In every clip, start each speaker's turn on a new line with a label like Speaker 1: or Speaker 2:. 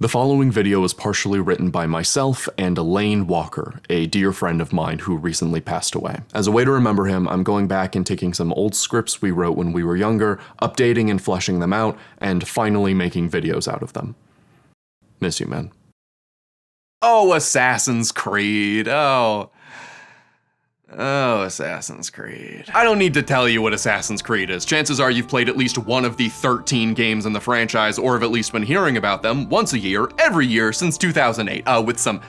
Speaker 1: The following video is partially written by myself and Elaine Walker, a dear friend of mine who recently passed away. As a way to remember him, I'm going back and taking some old scripts we wrote when we were younger, updating and fleshing them out, and finally making videos out of them. Miss you, man.
Speaker 2: Oh, Assassin's Creed. Oh, Assassin's Creed. I don't need to tell you what Assassin's Creed is. Chances are you've played at least one of the 13 games in the franchise, or have at least been hearing about them once a year, every year since 2008, with some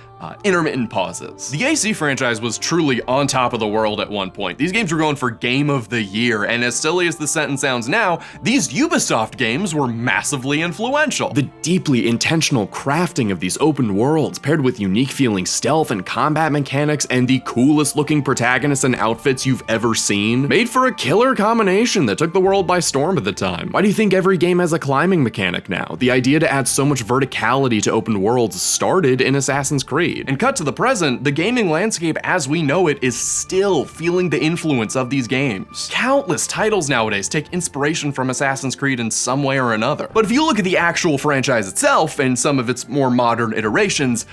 Speaker 2: intermittent pauses. The AC franchise was truly on top of the world at one point. These games were going for Game of the Year, and as silly as the sentence sounds now, these Ubisoft games were massively influential.
Speaker 1: The deeply intentional crafting of these open worlds, paired with unique feeling stealth and combat mechanics, and the coolest looking protagonists and outfits you've ever seen, made for a killer combination that took the world by storm at the time. Why do you think every game has a climbing mechanic now? The idea to add so much verticality to open worlds started in Assassin's Creed.
Speaker 2: And cut to the present, the gaming landscape as we know it is still feeling the influence of these games. Countless titles nowadays take inspiration from Assassin's Creed in some way or another. But if you look at the actual franchise itself and some of its more modern iterations,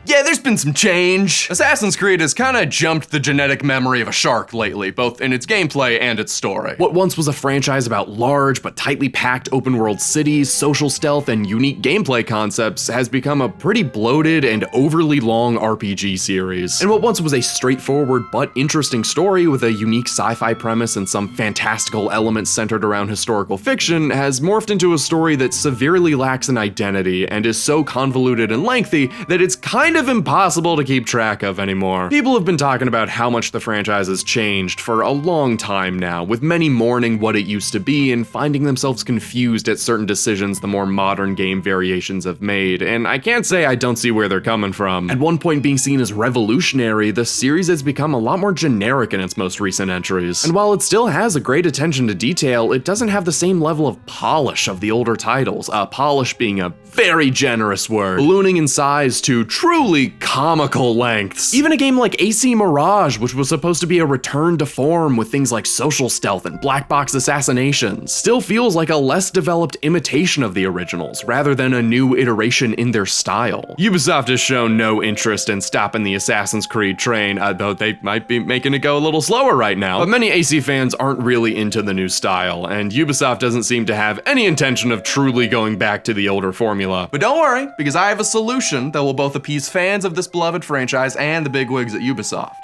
Speaker 2: yeah, there's been some change. Assassin's Creed has kind of jumped the genetic memory of a shark lately, both in its gameplay and its story.
Speaker 1: What once was a franchise about large but tightly packed open world cities, social stealth, and unique gameplay concepts has become a pretty bloated and overly long RPG series. And what once was a straightforward but interesting story with a unique sci-fi premise and some fantastical elements centered around historical fiction has morphed into a story that severely lacks an identity and is so convoluted and lengthy that it's kind of impossible to keep track of anymore. People have been talking about how much the franchise has changed for a long time now, with many mourning what it used to be and finding themselves confused at certain decisions the more modern game variations have made, and I can't say I don't see where they're coming from. At one point being seen as revolutionary, the series has become a lot more generic in its most recent entries. And while it still has a great attention to detail, it doesn't have the same level of polish of the older titles, polish being a very generous word, ballooning in size to truly comical lengths. Even a game like AC Mirage, which was supposed to be a return to form with things like social stealth and black box assassinations, still feels like a less developed imitation of the originals, rather than a new iteration in their style. Ubisoft has shown no interest in stopping the Assassin's Creed train, though they might be making it go a little slower right now. But many AC fans aren't really into the new style, and Ubisoft doesn't seem to have any intention of truly going back to the older formula.
Speaker 2: But don't worry, because I have a solution that will both appease fans of this beloved franchise and the bigwigs at Ubisoft.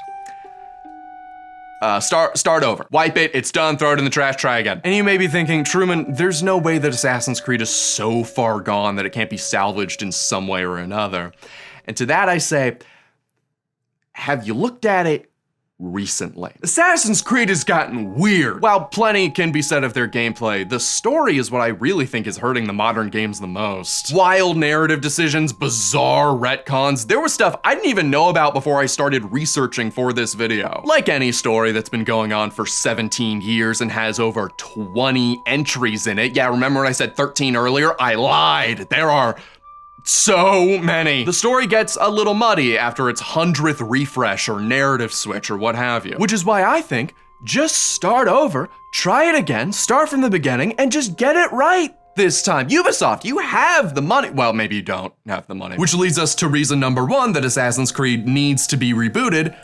Speaker 2: Start over. Wipe it, it's done, throw it in the trash, try again. And you may be thinking, Truman, there's no way that Assassin's Creed is so far gone that it can't be salvaged in some way or another. And to that I say, have you looked at it recently? Assassin's Creed has gotten weird. While plenty can be said of their gameplay, the story is what I really think is hurting the modern games the most. Wild narrative decisions, bizarre retcons. There was stuff I didn't even know about before I started researching for this video. Like any story that's been going on for 17 years and has over 20 entries in it. Yeah, remember when I said 13 earlier? I lied. There are so many. The story gets a little muddy after its 100th refresh or narrative switch or what have you. Which is why I think just start over, try it again, start from the beginning, and just get it right this time. Ubisoft, you have the money. Well, maybe you don't have the money. Which leads us to reason number one that Assassin's Creed needs to be rebooted.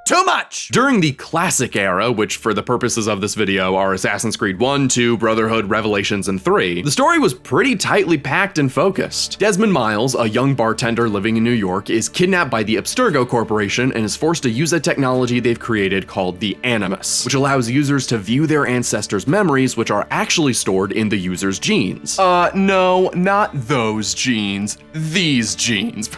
Speaker 2: Too much!
Speaker 1: During the classic era, which for the purposes of this video are Assassin's Creed 1, 2, Brotherhood, Revelations, and 3, the story was pretty tightly packed and focused. Desmond Miles, a young bartender living in New York, is kidnapped by the Abstergo Corporation and is forced to use a technology they've created called the Animus, which allows users to view their ancestors' memories, which are actually stored in the user's genes.
Speaker 2: No, not those genes. These genes.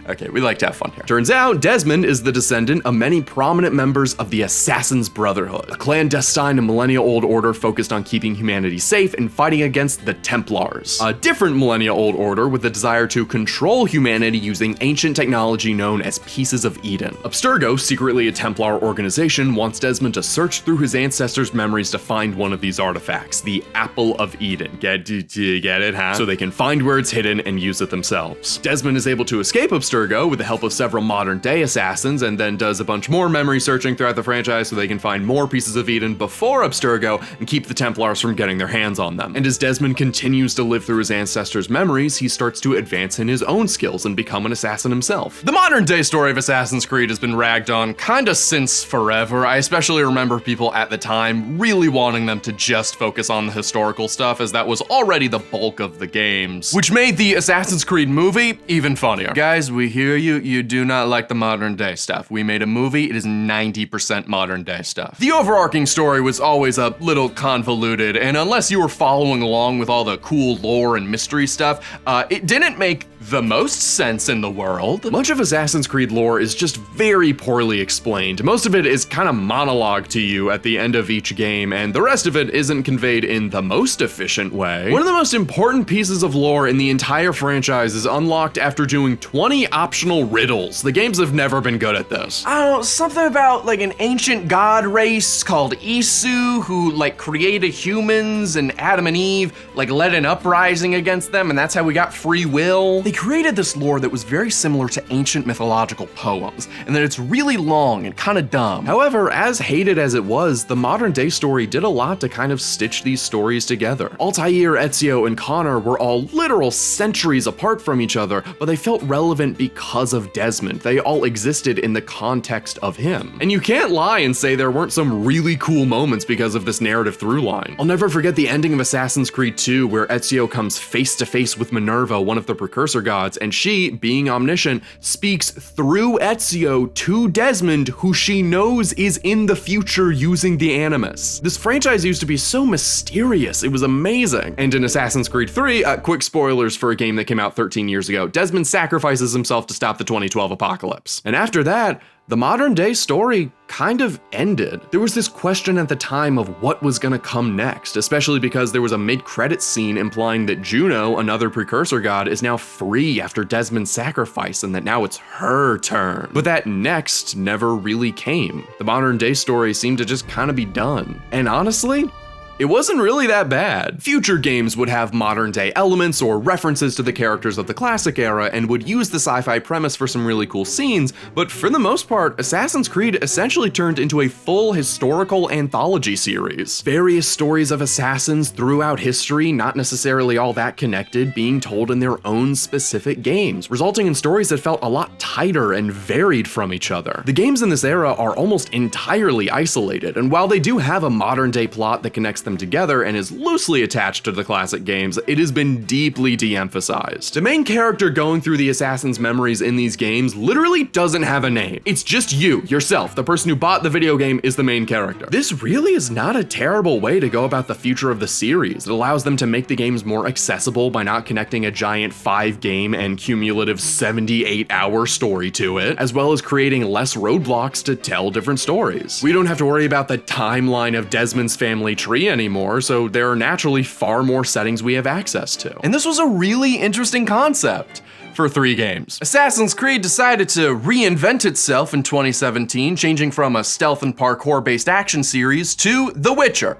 Speaker 2: Okay, we like to have fun here.
Speaker 1: Turns out, Desmond is the descendant of many prominent members of the Assassin's Brotherhood, a clandestine and millennia-old order focused on keeping humanity safe and fighting against the Templars, a different millennia-old order with the desire to control humanity using ancient technology known as Pieces of Eden. Abstergo, secretly a Templar organization, wants Desmond to search through his ancestors' memories to find one of these artifacts, the Apple of Eden. Get it, huh? So they can find where it's hidden and use it themselves. Desmond is able to escape Abstergo with the help of several modern-day assassins assassins and then does a bunch more memory searching throughout the franchise so they can find more pieces of Eden before Abstergo and keep the Templars from getting their hands on them. And as Desmond continues to live through his ancestors' memories, he starts to advance in his own skills and become an assassin himself.
Speaker 2: The modern day story of Assassin's Creed has been ragged on kinda since forever. I especially remember people at the time really wanting them to just focus on the historical stuff, as that was already the bulk of the games, which made the Assassin's Creed movie even funnier. Guys, we hear you. You do not like the modern day stuff. We made a movie, it is 90% modern day stuff. The overarching story was always a little convoluted, and unless you were following along with all the cool lore and mystery stuff, it didn't make the most sense in the world.
Speaker 1: Much of Assassin's Creed lore is just very poorly explained. Most of it is kind of monologue to you at the end of each game, and the rest of it isn't conveyed in the most efficient way. One of the most important pieces of lore in the entire franchise is unlocked after doing 20 optional riddles. The games have never been good at this.
Speaker 2: I don't know, something about like an ancient god race called Isu who like created humans, and Adam and Eve like led an uprising against them, and that's how we got free will. They created this lore that was very similar to ancient mythological poems, and that it's really long and kind of dumb.
Speaker 1: However, as hated as it was, the modern day story did a lot to kind of stitch these stories together. Altair, Ezio, and Connor were all literal centuries apart from each other, but they felt relevant because of Desmond. They all existed in the context of him. And you can't lie and say there weren't some really cool moments because of this narrative through line. I'll never forget the ending of Assassin's Creed 2, where Ezio comes face to face with Minerva, one of the precursor gods, and she, being omniscient, speaks through Ezio to Desmond, who she knows is in the future using the Animus. This franchise used to be so mysterious, it was amazing. And in Assassin's Creed 3, quick spoilers for a game that came out 13 years ago, Desmond sacrifices himself to stop the 2012 apocalypse. And after that, the modern day story kind of ended. There was this question at the time of what was gonna come next, especially because there was a mid-credits scene implying that Juno, another precursor god, is now free after Desmond's sacrifice and that now it's her turn. But that next never really came. The modern day story seemed to just kind of be done. And honestly, it wasn't really that bad. Future games would have modern day elements or references to the characters of the classic era and would use the sci-fi premise for some really cool scenes, but for the most part, Assassin's Creed essentially turned into a full historical anthology series. Various stories of assassins throughout history, not necessarily all that connected, being told in their own specific games, resulting in stories that felt a lot tighter and varied from each other. The games in this era are almost entirely isolated, and while they do have a modern day plot that connects them together and is loosely attached to the classic games, it has been deeply de-emphasized. The main character going through the assassin's memories in these games literally doesn't have a name. It's just you, yourself. The person who bought the video game is the main character. This really is not a terrible way to go about the future of the series. It allows them to make the games more accessible by not connecting a giant 5-game and cumulative 78-hour story to it, as well as creating less roadblocks to tell different stories. We don't have to worry about the timeline of Desmond's family tree anymore, so there are naturally far more settings we have access to.
Speaker 2: And this was a really interesting concept for 3 games. Assassin's Creed decided to reinvent itself in 2017, changing from a stealth and parkour-based action series to The Witcher.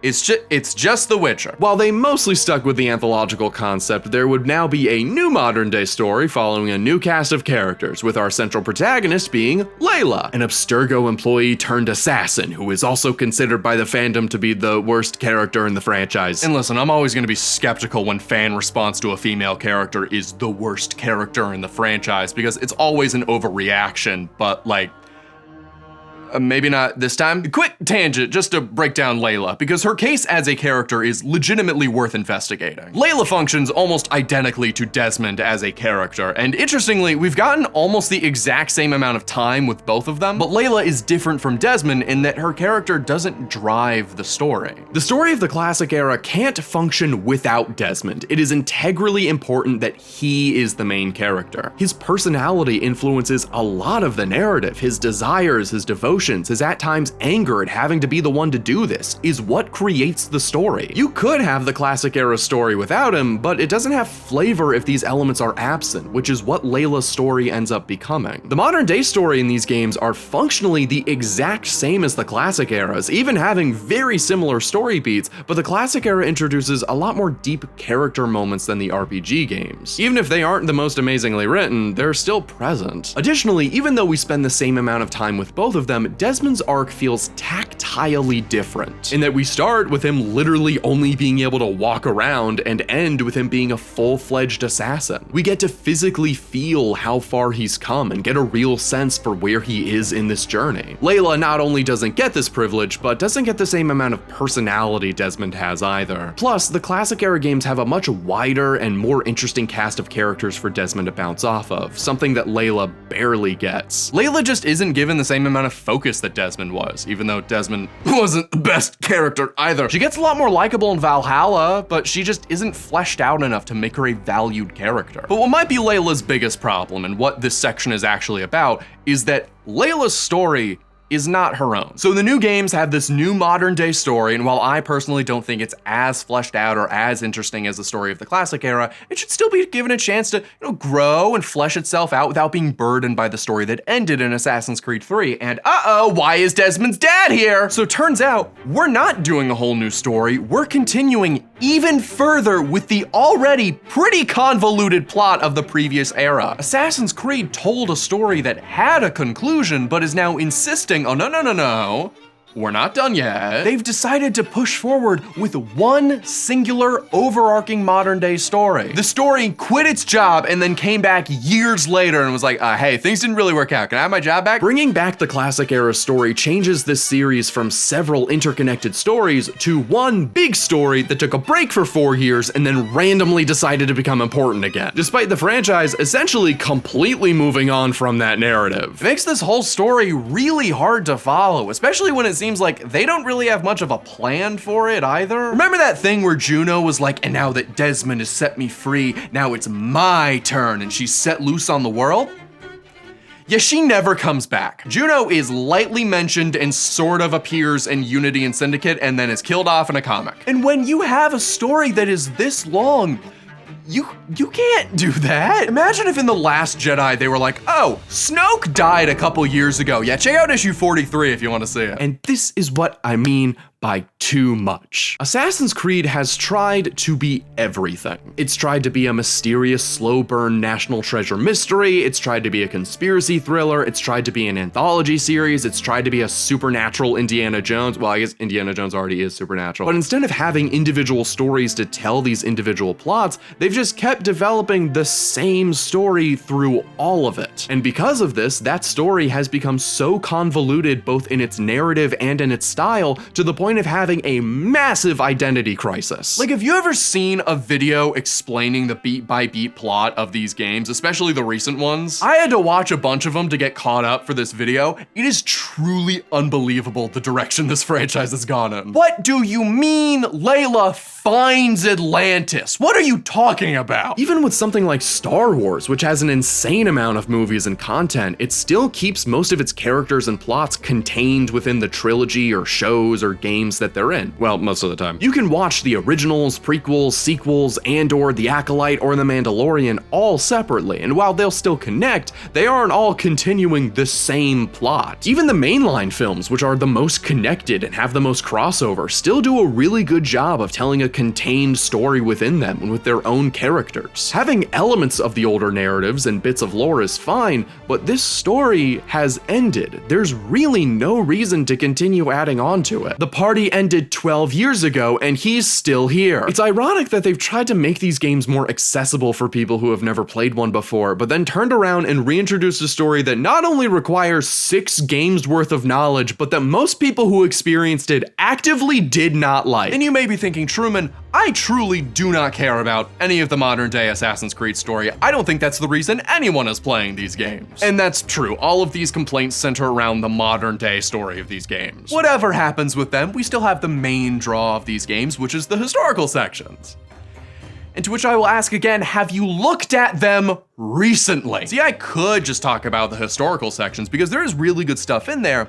Speaker 2: It's just The Witcher.
Speaker 1: While they mostly stuck with the anthological concept, there would now be a new modern day story following a new cast of characters, with our central protagonist being Layla, an Abstergo employee turned assassin who is also considered by the fandom to be the worst character in the franchise.
Speaker 2: And listen, I'm always gonna be skeptical when fan response to a female character is the worst character in the franchise, because it's always an overreaction, but like, maybe not this time. Quick tangent just to break down Layla, because her case as a character is legitimately worth investigating. Layla functions almost identically to Desmond as a character, and interestingly, we've gotten almost the exact same amount of time with both of them, but Layla is different from Desmond in that her character doesn't drive the story.
Speaker 1: The story of the classic era can't function without Desmond. It is integrally important that he is the main character. His personality influences a lot of the narrative, his desires, his devotion, emotions, his at times anger at having to be the one to do this, is what creates the story. You could have the classic era story without him, but it doesn't have flavor if these elements are absent, which is what Layla's story ends up becoming. The modern day story in these games are functionally the exact same as the classic eras, even having very similar story beats, but the classic era introduces a lot more deep character moments than the RPG games. Even if they aren't the most amazingly written, they're still present. Additionally, even though we spend the same amount of time with both of them, Desmond's arc feels tactilely different, in that we start with him literally only being able to walk around and end with him being a full-fledged assassin. We get to physically feel how far he's come and get a real sense for where he is in this journey. Layla not only doesn't get this privilege, but doesn't get the same amount of personality Desmond has either. Plus, the classic era games have a much wider and more interesting cast of characters for Desmond to bounce off of, something that Layla barely gets.
Speaker 2: Layla just isn't given the same amount of focus that Desmond was, even though Desmond wasn't the best character either. She gets a lot more likable in Valhalla, but she just isn't fleshed out enough to make her a valued character. But what might be Layla's biggest problem, and what this section is actually about, is that Layla's story is not her own. So the new games have this new modern day story, and while I personally don't think it's as fleshed out or as interesting as the story of the classic era, it should still be given a chance to, grow and flesh itself out without being burdened by the story that ended in Assassin's Creed 3. And why is Desmond's dad here? So turns out, we're not doing a whole new story, we're continuing even further with the already pretty convoluted plot of the previous era. Assassin's Creed told a story that had a conclusion, but is now insisting, oh no, we're not done yet. They've decided to push forward with one singular overarching modern day story. The story quit its job and then came back years later and was like, hey, things didn't really work out. Can I have my job back?
Speaker 1: Bringing back the classic era story changes this series from several interconnected stories to one big story that took a break for 4 years and then randomly decided to become important again, despite the franchise essentially completely moving on from that narrative.
Speaker 2: It makes this whole story really hard to follow, especially when it seems like they don't really have much of a plan for it either. Remember that thing where Juno was like, and now that Desmond has set me free, now it's my turn, and she's set loose on the world? Yeah, she never comes back. Juno is lightly mentioned and sort of appears in Unity and Syndicate and then is killed off in a comic. And when you have a story that is this long, you can't do that. Imagine if in The Last Jedi they were like, oh, Snoke died a couple years ago. Yeah, check out issue 43 if you want to see it.
Speaker 1: And this is what I mean by too much. Assassin's Creed has tried to be everything. It's tried to be a mysterious, slow burn national treasure mystery. It's tried to be a conspiracy thriller. It's tried to be an anthology series. It's tried to be a supernatural Indiana Jones. Well, I guess Indiana Jones already is supernatural. But instead of having individual stories to tell these individual plots, they've just kept developing the same story through all of it. And because of this, that story has become so convoluted both in its narrative and in its style to the point of having a massive identity crisis.
Speaker 2: Like, have you ever seen a video explaining the beat by beat plot of these games, especially the recent ones? I had to watch a bunch of them to get caught up for this video. It is truly unbelievable the direction this franchise has gone in. What do you mean Layla finds Atlantis? What are you talking about?
Speaker 1: Even with something like Star Wars, which has an insane amount of movies and content, it still keeps most of its characters and plots contained within the trilogy or shows or games that they're in. Well, most of the time. You can watch the originals, prequels, sequels, and/or The Acolyte or The Mandalorian all separately, and while they'll still connect, they aren't all continuing the same plot. Even the mainline films, which are the most connected and have the most crossover, still do a really good job of telling a contained story within them and with their own characters. Having elements of the older narratives and bits of lore is fine, but this story has ended. There's really no reason to continue adding on to it. The party ended 12 years ago and he's still here. It's ironic that they've tried to make these games more accessible for people who have never played one before, but then turned around and reintroduced a story that not only requires 6 games worth of knowledge, but that most people who experienced it actively did not like.
Speaker 2: And you may be thinking, Truman, I truly do not care about any of the modern day Assassin's Creed story. I don't think that's the reason anyone is playing these games. And that's true. All of these complaints center around the modern day story of these games. Whatever happens with them, we still have the main draw of these games, which is the historical sections. And to which I will ask again, have you looked at them recently? See, I could just talk about the historical sections because there is really good stuff in there,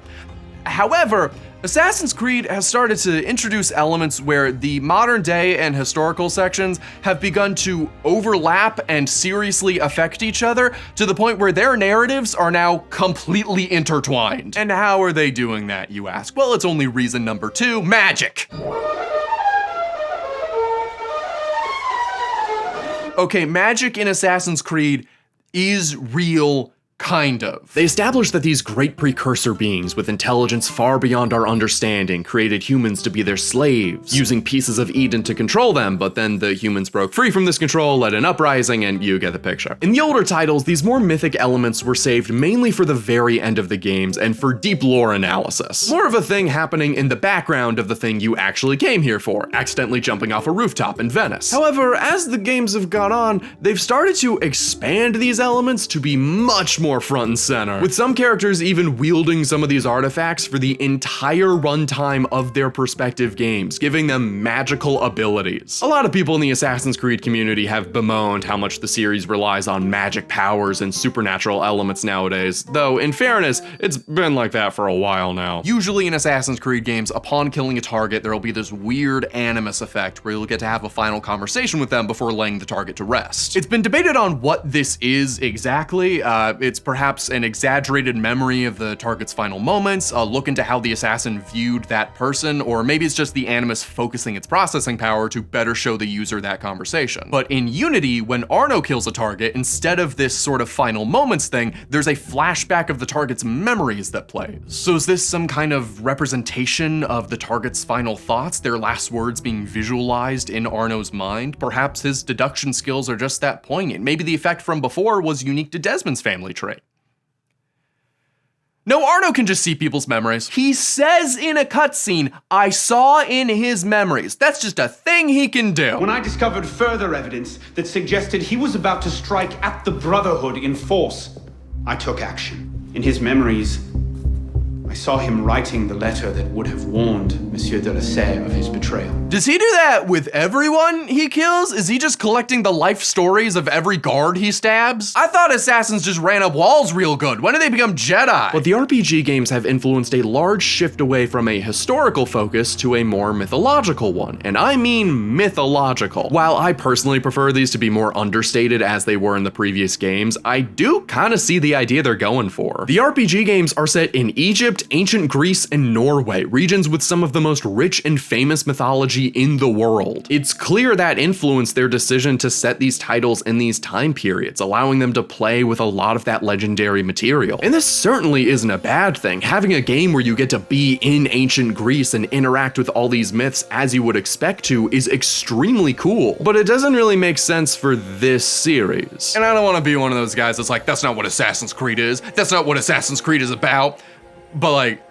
Speaker 2: However, Assassin's Creed has started to introduce elements where the modern day and historical sections have begun to overlap and seriously affect each other to the point where their narratives are now completely intertwined. And how are they doing that, you ask? Well, it's only reason number 2, magic. Okay, magic in Assassin's Creed is real. Kind of. They established that these great precursor beings with intelligence far beyond our understanding created humans to be their slaves, using pieces of Eden to control them, but then the humans broke free from this control, led an uprising, and you get the picture. In the older titles, these more mythic elements were saved mainly for the very end of the games and for deep lore analysis. More of a thing happening in the background of the thing you actually came here for, accidentally jumping off a rooftop in Venice. However, as the games have gone on, they've started to expand these elements to be much more front and center, with some characters even wielding some of these artifacts for the entire runtime of their respective games, giving them magical abilities. A lot of people in the Assassin's Creed community have bemoaned how much the series relies on magic powers and supernatural elements nowadays, though in fairness, it's been like that for a while now. Usually in Assassin's Creed games, upon killing a target, there will be this weird Animus effect where you'll get to have a final conversation with them before laying the target to rest. It's been debated on what this is exactly. It's perhaps an exaggerated memory of the target's final moments, a look into how the assassin viewed that person, or maybe it's just the Animus focusing its processing power to better show the user that conversation. But in Unity, when Arno kills a target, instead of this sort of final moments thing, there's a flashback of the target's memories that plays. So is this some kind of representation of the target's final thoughts, their last words being visualized in Arno's mind? Perhaps his deduction skills are just that poignant. Maybe the effect from before was unique to Desmond's family trait. No, Arno can just see people's memories. He says in a cutscene, "I saw in his memories." That's just a thing he can do.
Speaker 3: When I discovered further evidence that suggested he was about to strike at the Brotherhood in force, I took action. In his memories, I saw him writing the letter that would have warned Monsieur de Lassay of his betrayal.
Speaker 2: Does he do that with everyone he kills? Is he just collecting the life stories of every guard he stabs? I thought assassins just ran up walls real good. When did they become Jedi?
Speaker 1: But the RPG games have influenced a large shift away from a historical focus to a more mythological one, and I mean mythological. While I personally prefer these to be more understated as they were in the previous games, I do kind of see the idea they're going for. The RPG games are set in Egypt, ancient Greece, and Norway, regions with some of the most rich and famous mythology in the world. It's clear that influenced their decision to set these titles in these time periods, allowing them to play with a lot of that legendary material. And this certainly isn't a bad thing. Having a game where you get to be in ancient Greece and interact with all these myths as you would expect to is extremely cool, but it doesn't really make sense for this series.
Speaker 2: And I don't want to be one of those guys that's like, that's not what Assassin's Creed is. That's not what Assassin's Creed is about. But like,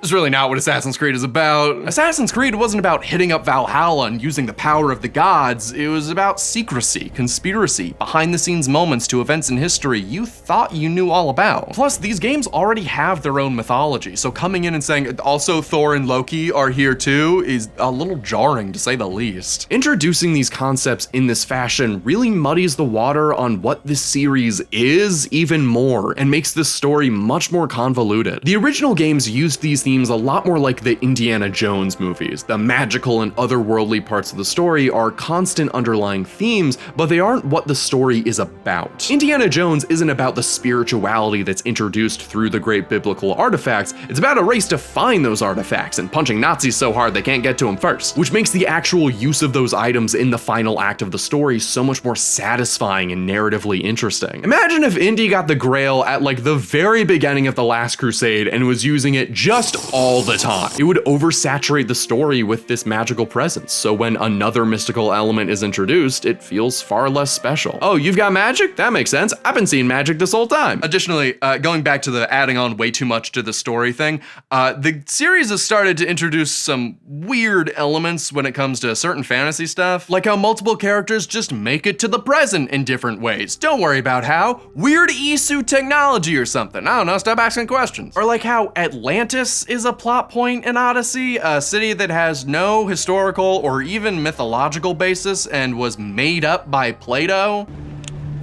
Speaker 2: it's really not what Assassin's Creed is about. Assassin's Creed wasn't about hitting up Valhalla and using the power of the gods. It was about secrecy, conspiracy, behind-the-scenes moments to events in history you thought you knew all about. Plus, these games already have their own mythology, so coming in and saying, also Thor and Loki are here too, is a little jarring to say the least.
Speaker 1: Introducing these concepts in this fashion really muddies the water on what this series is even more, and makes this story much more convoluted. The original games used these themes a lot more like the Indiana Jones movies. The magical and otherworldly parts of the story are constant underlying themes, but they aren't what the story is about. Indiana Jones isn't about the spirituality that's introduced through the great biblical artifacts, it's about a race to find those artifacts and punching Nazis so hard they can't get to them first, which makes the actual use of those items in the final act of the story so much more satisfying and narratively interesting. Imagine if Indy got the Grail at like the very beginning of The Last Crusade and was using it just all the time. It would oversaturate the story with this magical presence, so when another mystical element is introduced, it feels far less special. Oh, you've got magic? That makes sense. I've been seeing magic this whole time.
Speaker 2: Additionally, going back to the adding on way too much to the story thing, the series has started to introduce some weird elements when it comes to certain fantasy stuff, like how multiple characters just make it to the present in different ways. Don't worry about how. Weird Isu technology or something. I don't know, stop asking questions. Or like how Atlantis is a plot point in Odyssey, a city that has no historical or even mythological basis and was made up by Plato.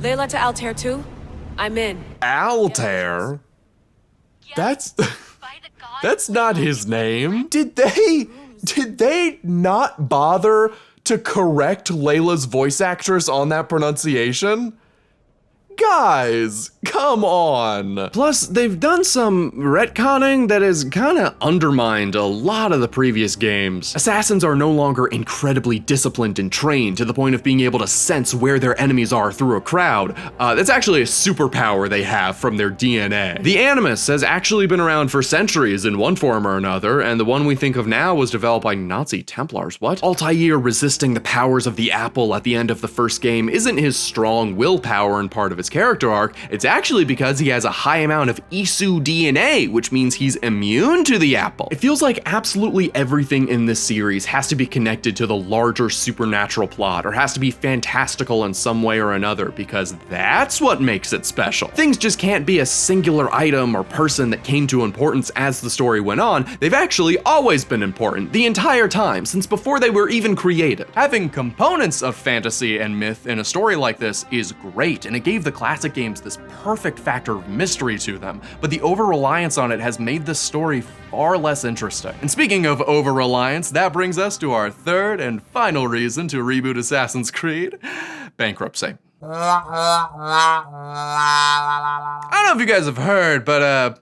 Speaker 4: Layla to Altair too? I'm in.
Speaker 1: Altair? That's That's not his name. Did they not bother to correct Layla's voice actress on that pronunciation? Guys, come on. Plus, they've done some retconning that has kind of undermined a lot of the previous games. Assassins are no longer incredibly disciplined and trained to the point of being able to sense where their enemies are through a crowd. That's actually a superpower they have from their DNA. The Animus has actually been around for centuries in one form or another, and the one we think of now was developed by Nazi Templars. What? Altair resisting the powers of the apple at the end of the first game isn't his strong willpower and part of his character arc. It's actually because he has a high amount of Isu DNA, which means he's immune to the apple. It feels like absolutely everything in this series has to be connected to the larger supernatural plot, or has to be fantastical in some way or another, because that's what makes it special. Things just can't be a singular item or person that came to importance as the story went on. They've actually always been important the entire time, since before they were even created.
Speaker 2: Having components of fantasy and myth in a story like this is great, and it gave the classic games this perfect factor of mystery to them, but the over-reliance on it has made this story far less interesting. And speaking of over-reliance, that brings us to our third and final reason to reboot Assassin's Creed: bankruptcy. I don't know if you guys have heard, but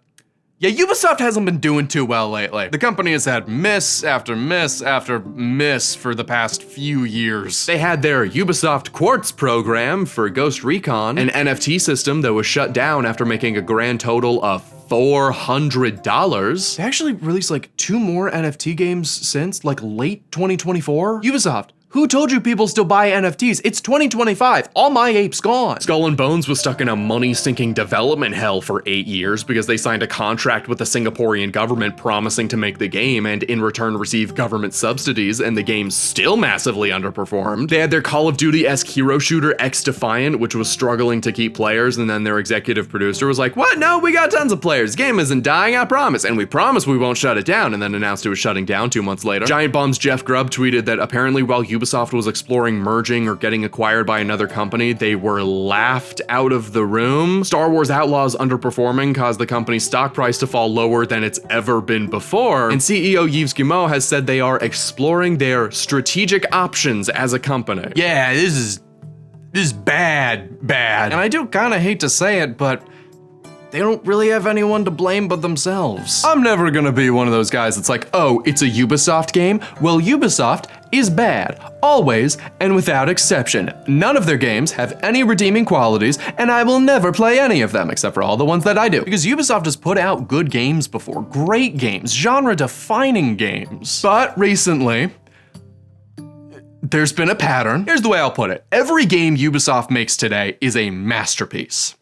Speaker 2: yeah, Ubisoft hasn't been doing too well lately. The company has had miss after miss after miss for the past few years. They had their Ubisoft Quartz program for Ghost Recon, an NFT system that was shut down after making a grand total of $400. They actually released like 2 more NFT games since, like late 2024. Ubisoft, who told you people still buy NFTs? It's 2025. All my apes gone.
Speaker 1: Skull and Bones was stuck in a money-sinking development hell for 8 years because they signed a contract with the Singaporean government promising to make the game and in return receive government subsidies, and the game still massively underperformed. They had their Call of Duty-esque hero shooter X-Defiant, which was struggling to keep players, and then their executive producer was like, "What? No, we got tons of players. The game isn't dying, I promise. And we promise we won't shut it down," and then announced it was shutting down 2 months later. Giant Bomb's Jeff Grubb tweeted that apparently while Ubisoft was exploring merging or getting acquired by another company, they were laughed out of the room. Star Wars Outlaws underperforming caused the company's stock price to fall lower than it's ever been before. And CEO Yves Guillemot has said they are exploring their strategic options as a company.
Speaker 2: Yeah, this is bad. And I do kind of hate to say it, but they don't really have anyone to blame but themselves. I'm never gonna be one of those guys that's like, oh, it's a Ubisoft game? Well, Ubisoft is bad, always and without exception. None of their games have any redeeming qualities, and I will never play any of them, except for all the ones that I do. Because Ubisoft has put out good games before, great games, genre-defining games. But recently, there's been a pattern. Here's the way I'll put it. Every game Ubisoft makes today is a masterpiece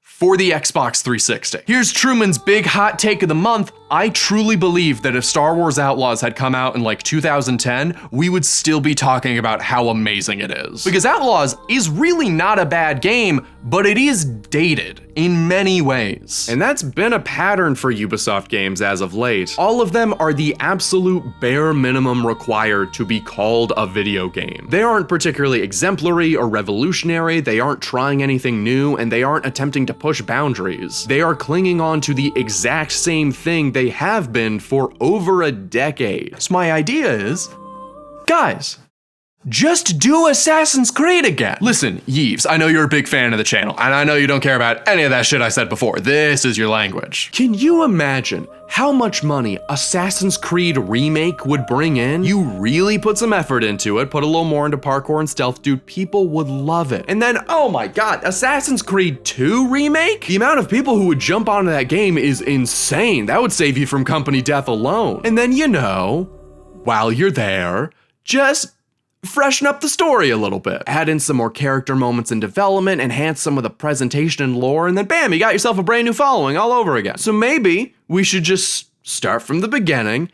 Speaker 2: for the Xbox 360. Here's Truman's big hot take of the month. I truly believe that if Star Wars Outlaws had come out in like 2010, we would still be talking about how amazing it is. Because Outlaws is really not a bad game, but it is dated in many ways. And that's been a pattern for Ubisoft games as of late. All of them are the absolute bare minimum required to be called a video game. They aren't particularly exemplary or revolutionary, they aren't trying anything new, and they aren't attempting to push boundaries. They are clinging on to the exact same thing they have been for over a decade. So my idea is, guys, just do Assassin's Creed again. Listen, Yves, I know you're a big fan of the channel, and I know you don't care about any of that shit I said before. This is your language. Can you imagine how much money Assassin's Creed Remake would bring in? You really put some effort into it, put a little more into parkour and stealth, dude, people would love it. And then, oh my god, Assassin's Creed 2 Remake? The amount of people who would jump onto that game is insane. That would save you from company death alone. And then, you know, while you're there, just freshen up the story a little bit. Add in some more character moments in development, enhance some of the presentation and lore, and then bam, you got yourself a brand new following all over again. So maybe we should just start from the beginning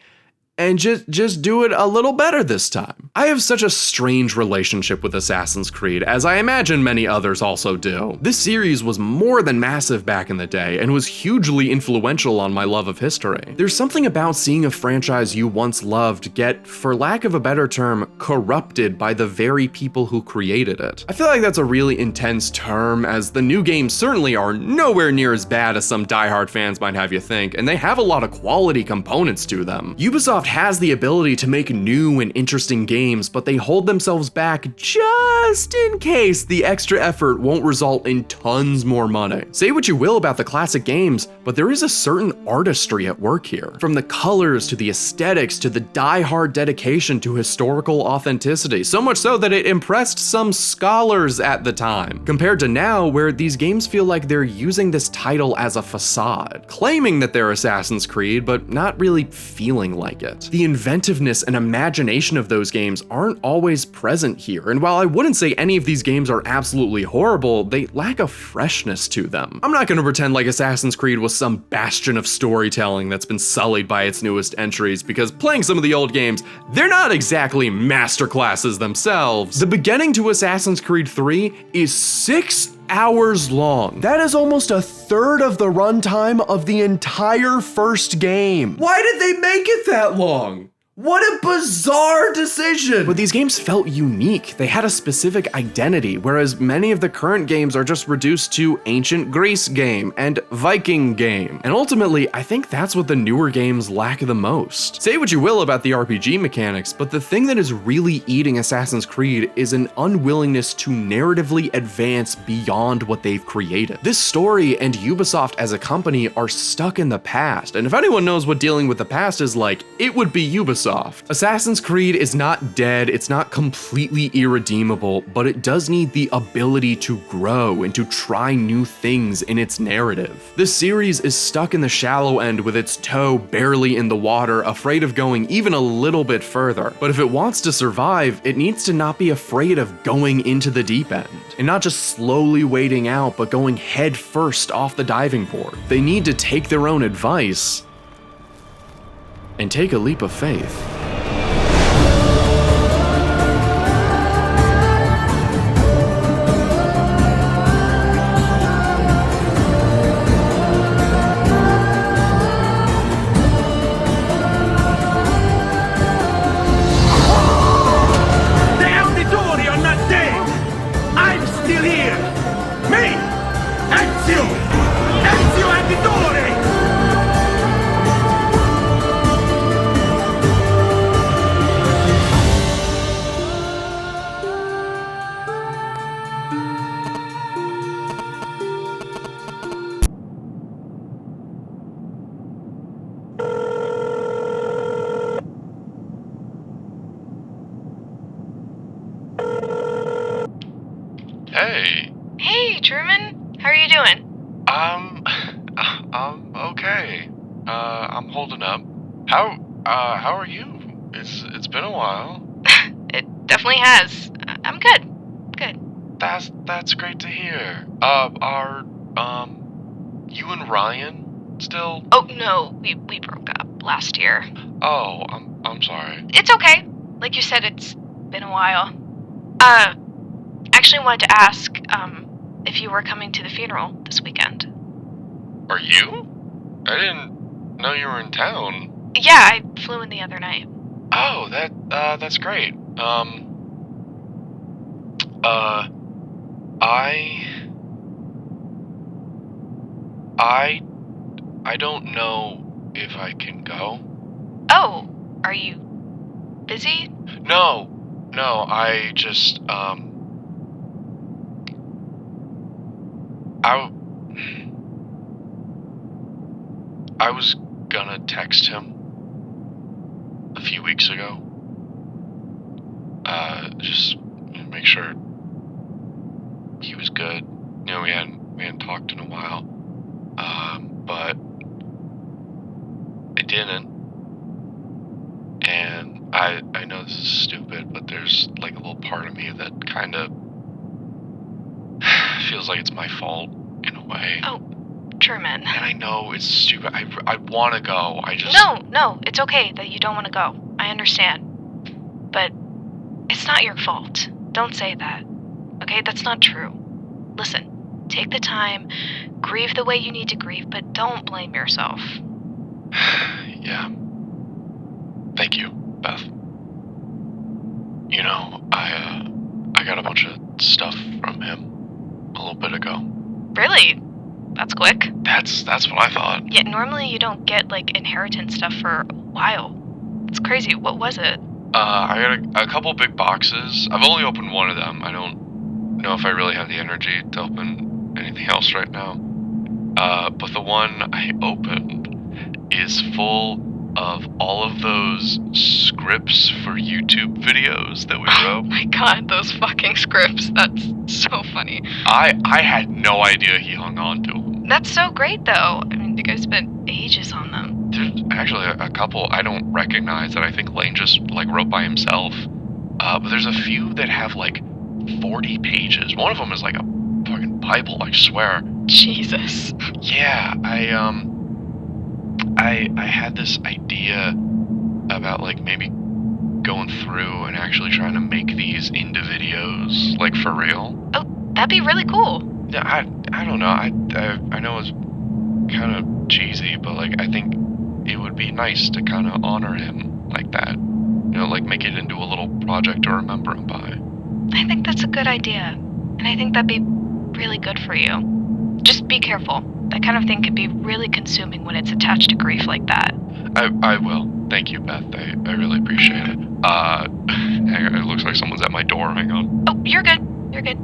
Speaker 1: and just do it a little better this time. I have such a strange relationship with Assassin's Creed, as I imagine many others also do. This series was more than massive back in the day and was hugely influential on my love of history. There's something about seeing a franchise you once loved get, for lack of a better term, corrupted by the very people who created it. I feel like that's a really intense term, as the new games certainly are nowhere near as bad as some diehard fans might have you think, and they have a lot of quality components to them. Ubisoft has the ability to make new and interesting games, but they hold themselves back just in case the extra effort won't result in tons more money. Say what you will about the classic games, but there is a certain artistry at work here. From the colors to the aesthetics to the die-hard dedication to historical authenticity, so much so that it impressed some scholars at the time, compared to now where these games feel like they're using this title as a facade, claiming that they're Assassin's Creed, but not really feeling like it. The inventiveness and imagination of those games aren't always present here, and while I wouldn't say any of these games are absolutely horrible, they lack a freshness to them. I'm not gonna pretend like Assassin's Creed was some bastion of storytelling that's been sullied by its newest entries, because playing some of the old games, they're not exactly masterclasses themselves. The beginning to Assassin's Creed 3 is 6 hours long. That is almost a third of the runtime of the entire first game. Why did they make it that long? What a bizarre decision! But these games felt unique. They had a specific identity, whereas many of the current games are just reduced to ancient Greece game and Viking game. And ultimately, I think that's what the newer games lack the most. Say what you will about the RPG mechanics, but the thing that is really eating Assassin's Creed is an unwillingness to narratively advance beyond what they've created. This story and Ubisoft as a company are stuck in the past, and if anyone knows what dealing with the past is like, it would be Ubisoft. Assassin's Creed is not dead, it's not completely irredeemable, but it does need the ability to grow and to try new things in its narrative. This series is stuck in the shallow end with its toe barely in the water, afraid of going even a little bit further. But if it wants to survive, it needs to not be afraid of going into the deep end, and not just slowly wading out, but going head first off the diving board. They need to take their own advice and take a leap of faith.
Speaker 5: Hey.
Speaker 6: Hey, Truman. How are you doing?
Speaker 5: I'm okay. I'm holding up. How are you? It's been a while.
Speaker 6: It definitely has. I'm good. Good.
Speaker 5: That's great to hear. Are you and Ryan still?
Speaker 6: Oh, no. We broke up last year.
Speaker 5: Oh, I'm sorry.
Speaker 6: It's okay. Like you said, it's been a while. Actually wanted to ask, if you were coming to the funeral this weekend.
Speaker 5: Are you? I didn't know you were in town.
Speaker 6: Yeah, I flew in the other night.
Speaker 5: Oh, that's great. I don't know if I can go.
Speaker 6: Oh, are you busy?
Speaker 5: No, I just, I was gonna text him a few weeks ago. Just make sure he was good. You know, we hadn't talked in a while. But I didn't. And I know this is stupid, but there's like a little part of me that kind of feels like it's my fault in a way.
Speaker 6: Oh, Truman.
Speaker 5: And I know it's stupid. I want to go. I just...
Speaker 6: No, it's okay that you don't want to go. I understand. But it's not your fault. Don't say that. Okay, that's not true. Listen, take the time, grieve the way you need to grieve, but don't blame yourself.
Speaker 5: Yeah. Thank you, Beth. You know, I got a bunch of stuff from him a little bit ago.
Speaker 6: Really? That's quick.
Speaker 5: That's what I thought.
Speaker 6: Yeah, normally you don't get, like, inheritance stuff for a while. It's crazy. What was it?
Speaker 5: I got a couple big boxes. I've only opened one of them. I don't know if I really have the energy to open anything else right now. But the one I opened is full of all of those scripts for YouTube videos that we wrote.
Speaker 6: Oh my god, those fucking scripts. That's so funny.
Speaker 5: I had no idea he hung on to them.
Speaker 6: That's so great, though. I mean, the guy spent ages on them.
Speaker 5: There's actually a couple I don't recognize that I think Lane just, like, wrote by himself. But there's a few that have, like, 40 pages. One of them is like a fucking Bible, I swear.
Speaker 6: Jesus.
Speaker 5: Yeah, I had this idea about, like, maybe going through and actually trying to make these into videos, like, for real.
Speaker 6: Oh, that'd be really cool.
Speaker 5: Yeah, I don't know. I know it's kind of cheesy, but, like, I think it would be nice to kind of honor him like that. You know, like, make it into a little project to remember him by.
Speaker 6: I think that's a good idea. And I think that'd be really good for you. Just be careful. That kind of thing can be really consuming when it's attached to grief like that.
Speaker 5: I will. Thank you, Beth. I really appreciate it. Hang on, it looks like someone's at my door. Hang on.
Speaker 6: Oh, you're good. You're good.